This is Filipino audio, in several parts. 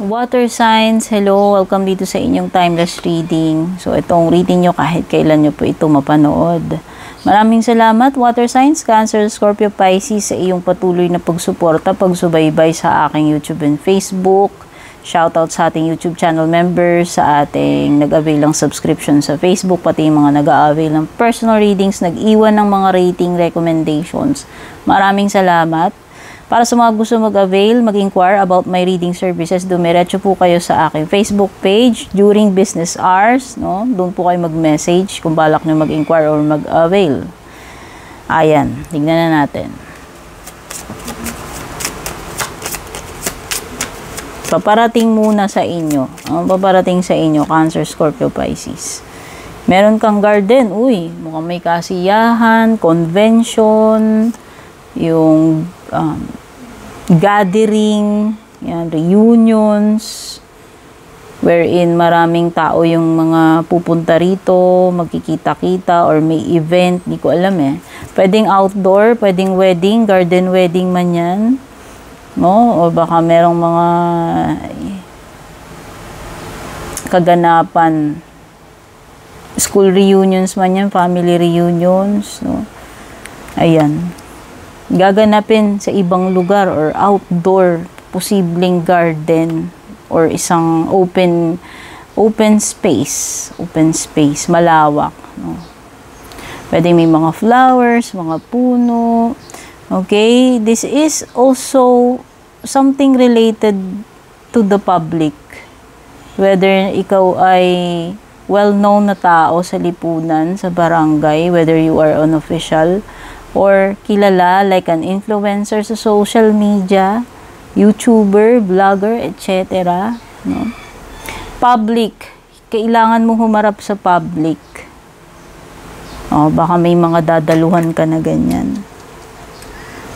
Water signs, hello, welcome dito sa inyong timeless reading. So, itong reading nyo kahit kailan nyo po ito mapanood. Maraming salamat, water signs, Cancer, Scorpio, Pisces, sa iyong patuloy na pagsuporta, pagsubaybay sa aking YouTube and Facebook. Shoutout sa ating YouTube channel members, sa ating nag-avail ng subscription sa Facebook, pati yung mga nag-avail ng personal readings, nag-iwan ng mga rating recommendations. Maraming salamat. Para sa mga gusto mag-avail, mag-inquire about my reading services, dumiretso po kayo sa aking Facebook page during business hours. No? Doon po kayo mag-message kung balak nyo mag-inquire or mag-avail. Ayan, tignan na natin. Paparating muna sa inyo. Ang paparating sa inyo, Cancer, Scorpio, Pisces. Meron kang garden. Uy, mukhang may kasiyahan, convention, yung gathering, yan, reunions, wherein maraming tao yung mga pupunta rito, magkikita-kita, or may event, di ko alam eh. Pwedeng outdoor, pwedeng wedding, garden wedding man yan, no? O baka merong mga kaganapan, school reunions man yan, family reunions, no? Ayan. Gaganapin sa ibang lugar or outdoor, posibleng garden or isang open space, malawak, no? Pwede may mga flowers, mga puno. Okay, this is also something related to the public. Whether ikaw ay well-known na tao sa lipunan, sa barangay, whether you are an official or kilala like an influencer sa social media, YouTuber, vlogger, etc. No? Public. Kailangan mo humarap sa public. O, baka may mga dadaluhan ka na ganyan.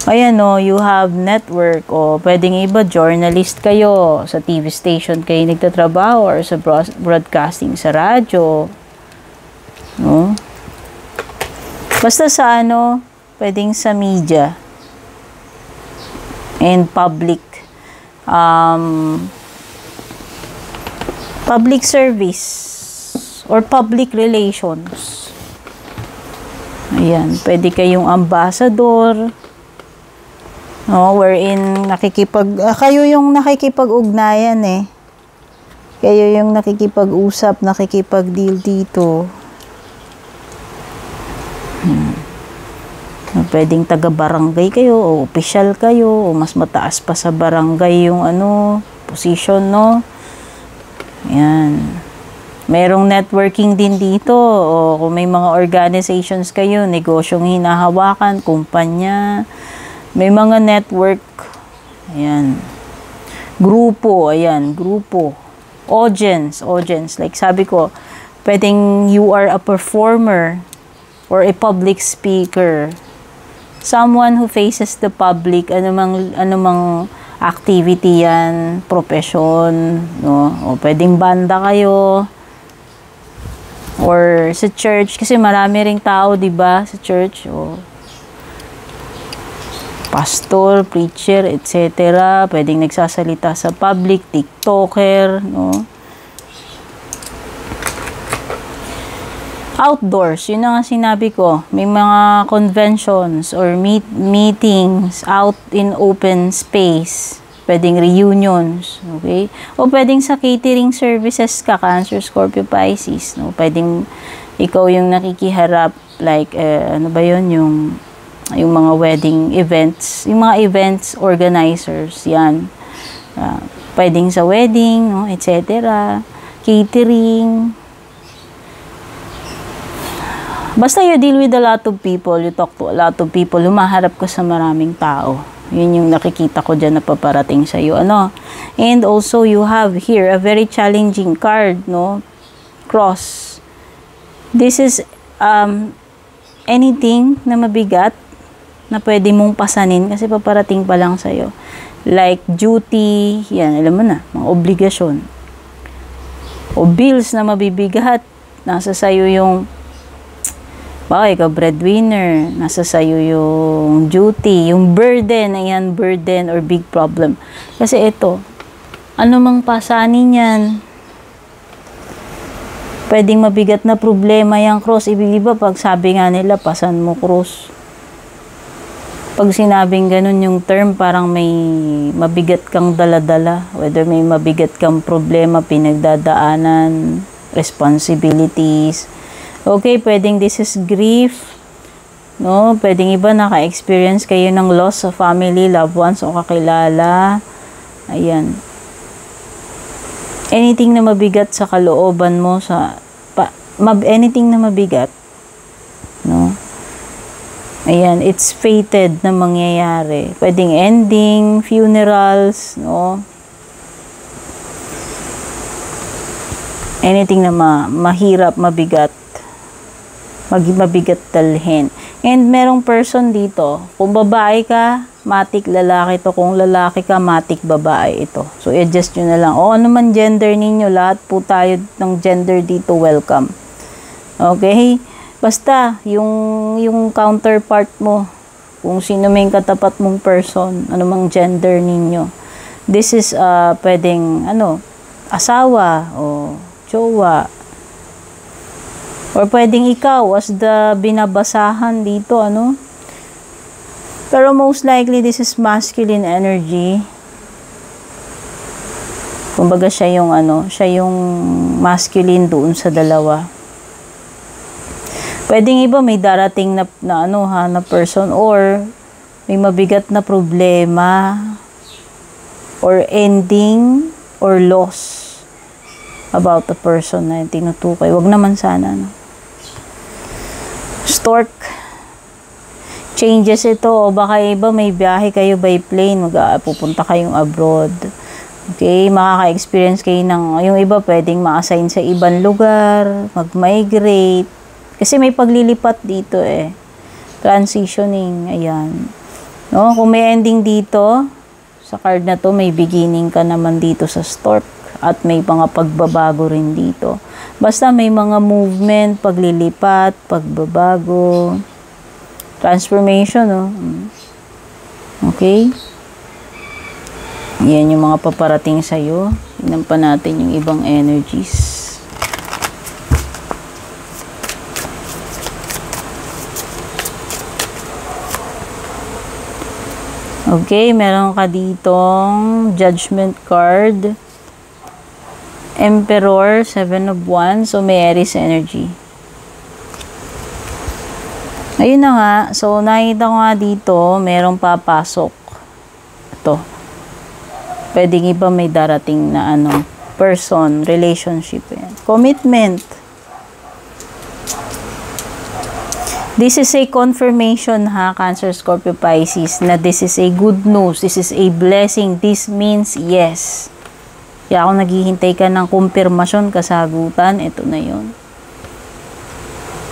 Ayan o, you have network. O, pwedeng iba, journalist kayo. Sa TV station kayo nagtatrabaho or sa broadcasting sa radyo. No? Basta sa ano, pwedeng sa media and public public service or public relations. Ayan, pwede kayong ambassador, no, wherein kayo yung nakikipag-ugnayan eh. Kayo yung nakikipag-usap, nakikipag-deal dito. Pwedeng taga-barangay kayo o opisyal kayo o mas mataas pa sa barangay yung position, no? Ayan. Merong networking din dito o kung may mga organizations kayo, negosyong hinahawakan, kumpanya, may mga network. Ayan. Grupo, ayan, grupo. Audience, like sabi ko, pwedeng you are a performer or a public speaker. Someone who faces the public, anumang activity yan, profession, no? O pwedeng banda kayo, or sa church, kasi marami ring tao, di ba, sa church, o pastor, preacher, etc. Pwedeng nagsasalita sa public, TikToker, no? Outdoors, yun na nga sinabi ko. May mga conventions or meetings out in open space. Pwedeng reunions, okay? O pwedeng sa catering services ka, Cancer, Scorpio, Pisces, no? Pwedeng ikaw yung nakikiharap, like, ano ba yun, yung mga wedding events, yung mga events organizers, yan. Pwedeng sa wedding, no? Etc. Catering. Basta you deal with a lot of people, you talk to a lot of people, humaharap ka sa maraming tao. Yun yung nakikita ko dyan na paparating sa'yo. And also, you have here a very challenging card, no? Cross. This is anything na mabigat na pwede mong pasanin kasi paparating pa lang sa'yo. Like duty, yan, alam mo na, mga obligasyon. O bills na mabibigat, nasa sa'yo yung baka ikaw breadwinner, nasa sayo yung duty, yung burden, ayan, burden or big problem. Kasi ito, Ano mang pasanin yan. Pwedeng mabigat na problema yung cross. Iba pag sabi nga nila, pasan mo cross. Pag sinabing ganun yung term, parang may mabigat kang daladala. Whether may mabigat kang problema, pinagdadaanan, responsibilities. Okay, pwedeng this is grief. No, pwedeng iba naka-experience kayo ng loss of family, loved ones o kakilala. Ayan. Anything na mabigat sa kalooban mo anything na mabigat, no? Ayan, it's fated na mangyayari. Pwedeng ending, funerals, no? Anything na mahirap, mabigat. Mabigat dalhin. And merong person dito, kung babae ka, matik lalaki to. Kung lalaki ka, matik babae ito. So, adjust nyo na lang. O, ano man gender ninyo, lahat po tayo ng gender dito, welcome. Okay? Basta, yung counterpart mo, kung sino may katapat mong person, anumang gender ninyo. This is, pwedeng, asawa, o jowa, or pwedeng ikaw as the binabasahan dito, Pero most likely, this is masculine energy. Kumbaga siya yung masculine doon sa dalawa. Pwedeng iba may darating na person or may mabigat na problema or ending or loss about the person na tinutukoy. Wag naman sana, Stork. Changes ito o baka iba may biyahe kayo by plane, pupunta kayong abroad. Okay, makaka-experience kayo yung iba pwedeng ma-assign sa ibang lugar, mag-migrate. Kasi may paglilipat dito Transitioning, ayan. No, kung may ending dito, sa card na to, may beginning ka naman dito sa Stork. At may mga pagbabago rin dito. Basta may mga movement, paglilipat, pagbabago, transformation, Okay? Yan yung mga paparating sa'yo. Tignan pa natin yung ibang energies. Okay, meron ka ditong Judgment card. Emperor, 7 of Wands. So, may Aries energy. Ayun na nga. So, nakita ko nga dito, merong papasok. Ito. Pwedeng iba may darating na person, relationship. Commitment. This is a confirmation Cancer, Scorpio, Pisces, na this is a good news, this is a blessing, this means yes. Kaya kung naghihintay ka ng kumpirmasyon, kasagutan, ito na yon.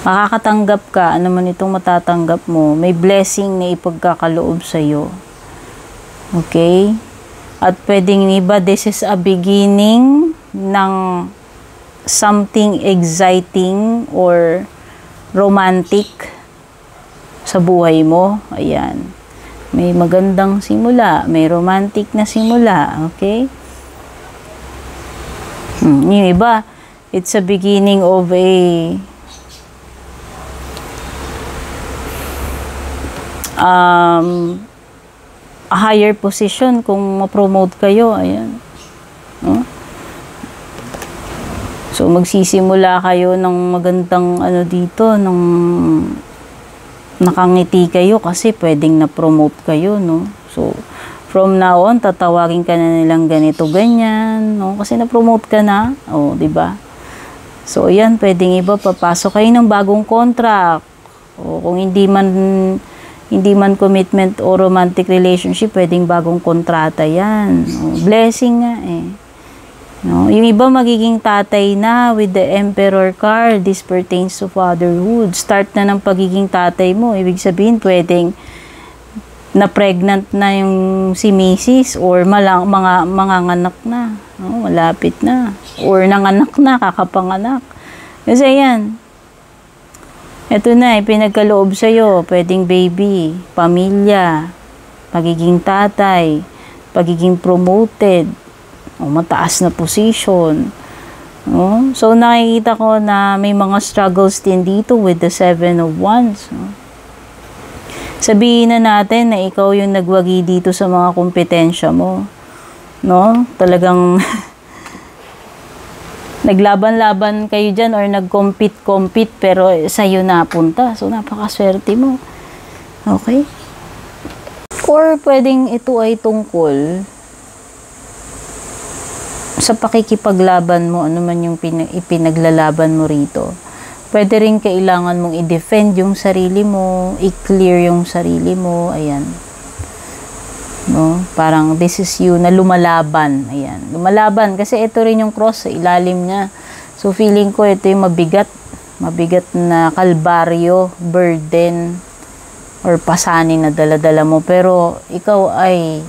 Makakatanggap ka, ano man itong matatanggap mo, may blessing na ipagkakaloob sa'yo. Okay? At pwedeng iba, this is a beginning ng something exciting or romantic sa buhay mo. Ayan. May magandang simula. May romantic na simula. Okay? Yung iba, it's a beginning of a higher position kung ma-promote kayo. Ayan. So, magsisimula kayo ng magandang dito, ng nakangiti kayo kasi pwedeng na-promote kayo, So, from now on, tatawagin ka na nilang ganito, ganyan, Kasi na-promote ka na, diba? So, yan, pwedeng iba, papasok kayo ng bagong contract. O, kung hindi man commitment o romantic relationship, pwedeng bagong kontrata yan. Blessing nga No? Yung iba magiging tatay na with the Emperor card. This pertains to fatherhood. Start na ng pagiging tatay mo. Ibig sabihin, pwedeng na-pregnant na yung si Mrs. or manganganak na. No? Malapit na. Or nanganak na, kakapanganak. Kasi yan. Ito na, pinagkaloob sa'yo. Pwedeng baby, pamilya, pagiging tatay, pagiging promoted. o mataas na position. No? So, nakikita ko na may mga struggles din dito with the 7 of Wands. No? Sabihin na natin na ikaw yung nagwagi dito sa mga kompetensya mo. No? Talagang naglaban-laban kayo dyan or nag-compete pero sa'yo napunta. So, napakaswerte mo. Okay? Or pwedeng ito ay tungkol sa pakikipaglaban mo, ano man yung ipinaglalaban mo rito. Pwede rin kailangan mong i-defend yung sarili mo, i-clear yung sarili mo, ayan. No? Parang this is you na lumalaban, ayan. Lumalaban, kasi ito rin yung cross sa ilalim niya. So, feeling ko ito yung mabigat na kalbaryo, burden, or pasanin na dala-dala mo. Pero, ikaw ay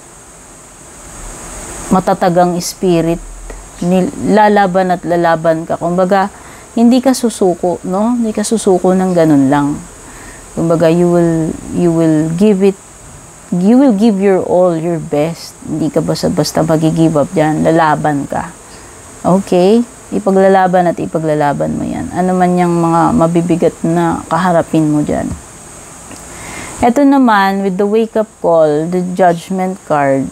matatagang spirit, lalaban at lalaban ka. Kumbaga, hindi ka susuko, no? Hindi ka susuko ng ganun lang. Kumbaga, you will give your all, your best. Hindi ka basta-basta mag-give up dyan. Lalaban ka. Okay? Ipaglalaban at ipaglalaban mo yan. Ano man yung mga mabibigat na kaharapin mo dyan. Ito naman, with the wake-up call, the judgment card.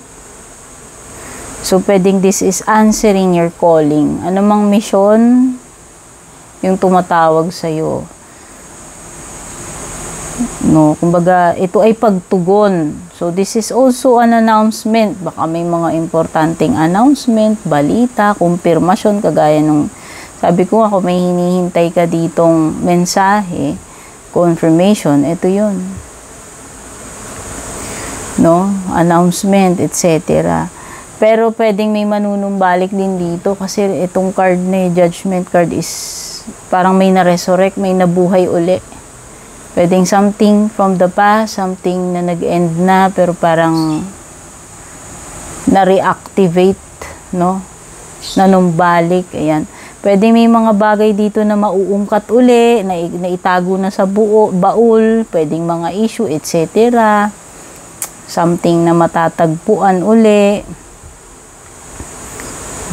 So, pwedeng this is answering your calling. Ano mang mission yung tumatawag sa'yo. No, kumbaga, ito ay pagtugon. So, this is also an announcement. Baka may mga importanteng announcement, balita, kumpirmasyon, kagaya nung sabi ko ako may hinihintay ka ditong mensahe, confirmation, ito yun. No, announcement, etc. Pero pwedeng may manunumbalik din dito kasi itong card na judgment card is parang may na-resurrect, may nabuhay uli. Pwedeng something from the past, something na nag-end na pero parang na-reactivate, no? Nanumbalik, ayan. Pwedeng may mga bagay dito na mauungkat uli, na itago na sa baul, pwedeng mga issue, etc. Something na matatagpuan uli.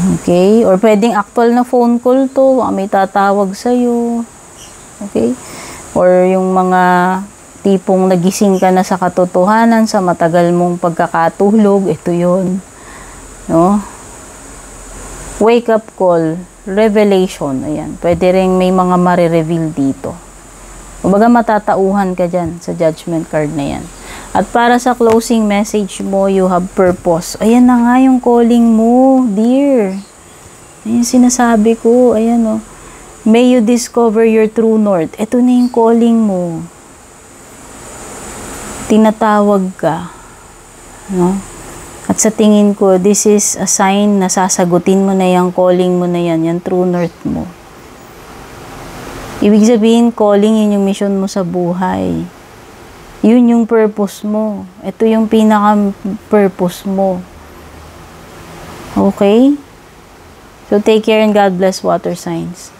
Okay? Or pwedeng actual na phone call to, may tatawag sa'yo. Okay? Or yung mga tipong nagising ka na sa katotohanan, sa matagal mong pagkakatulog, ito yun. No? Wake up call, revelation, ayan. Pwede rin may mga marireveal dito. Kumbaga matatauhan ka dyan sa judgment card na yan. At para sa closing message mo, you have purpose. Ayan na nga yung calling mo, dear. Ayan sinasabi ko. Ayan o. May you discover your true north. Ito na yung calling mo. Tinatawag ka. No? At sa tingin ko, this is a sign na sasagutin mo na yung calling mo na yan. Yung true north mo. Ibig sabihin, calling yun yung mission mo sa buhay. Yun yung purpose mo. Ito yung pinaka-purpose mo. Okay? So, take care and God bless, water signs.